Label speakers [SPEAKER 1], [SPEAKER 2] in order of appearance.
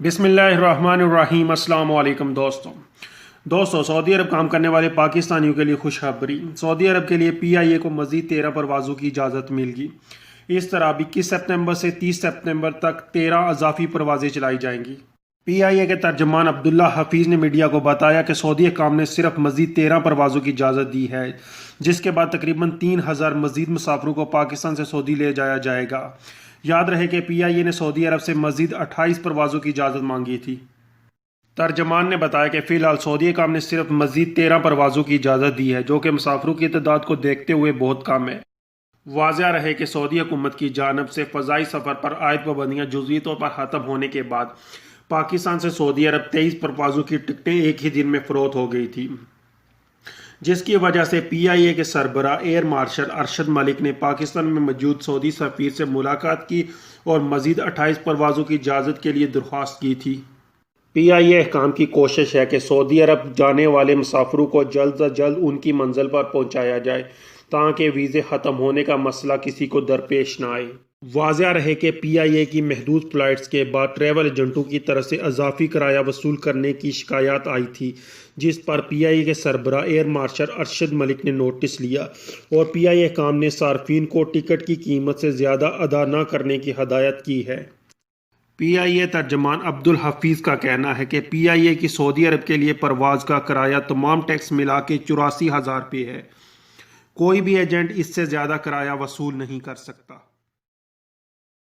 [SPEAKER 1] بسم اللہ الرحمن الرحیم۔ السلام علیکم دوستوں سعودی عرب کام کرنے والے پاکستانیوں کے لیے خوشخبری۔ سعودی عرب کے لیے PIA کو مزید 13 پروازوں کی اجازت مل گئی۔ اس طرح 21 سپتمبر سے 30 سپتمبر تک 13 اضافی پروازیں چلائی جائیں گی۔ PIA کے ترجمان عبداللہ حفیظ نے میڈیا کو بتایا کہ سعودی حکام نے صرف مزید 13 پروازوں کی اجازت دی ہے، جس کے بعد تقریباً 3000 مزید مسافروں کو پاکستان سے سعودی لے جایا جائے گا۔ یاد رہے کہ PIA نے سعودی عرب سے مزید 28 پروازوں کی اجازت مانگی تھی۔ ترجمان نے بتایا کہ فی الحال سعودی حکام نے صرف مزید 13 پروازوں کی اجازت دی ہے، جو کہ مسافروں کی تعداد کو دیکھتے ہوئے بہت کم ہے۔ واضح رہے کہ سعودی حکومت کی جانب سے فضائی سفر پر عائد پابندیاں جزوی طور پر ختم ہونے کے بعد پاکستان سے سعودی عرب 23 پروازوں کی ٹکٹیں ایک ہی دن میں فروخت ہو گئی تھی، جس کی وجہ سے PIA کے سربراہ ایئر مارشل ارشد ملک نے پاکستان میں موجود سعودی سفیر سے ملاقات کی اور مزید 28 پروازوں کی اجازت کے لیے درخواست کی تھی۔ PIA حکام کی کوشش ہے کہ سعودی عرب جانے والے مسافروں کو جلد از جلد ان کی منزل پر پہنچایا جائے تاکہ ویزے ختم ہونے کا مسئلہ کسی کو درپیش نہ آئے۔ واضح رہے کہ PIA کی محدود فلائٹس کے بعد ٹریول ایجنٹوں کی طرف سے اضافی کرایہ وصول کرنے کی شکایات آئی تھی، جس پر PIA کے سربراہ ایئر مارشل ارشد ملک نے نوٹس لیا اور PIA حکام نے صارفین کو ٹکٹ کی قیمت سے زیادہ ادا نہ کرنے کی ہدایت کی ہے۔ PIA ترجمان عبدالحفیظ کا کہنا ہے کہ PIA کی سعودی عرب کے لیے پرواز کا کرایہ تمام ٹیکس ملا کے 84,000 روپے ہے۔ کوئی بھی ایجنٹ اس سے زیادہ کرایہ وصول نہیں کر سکتا۔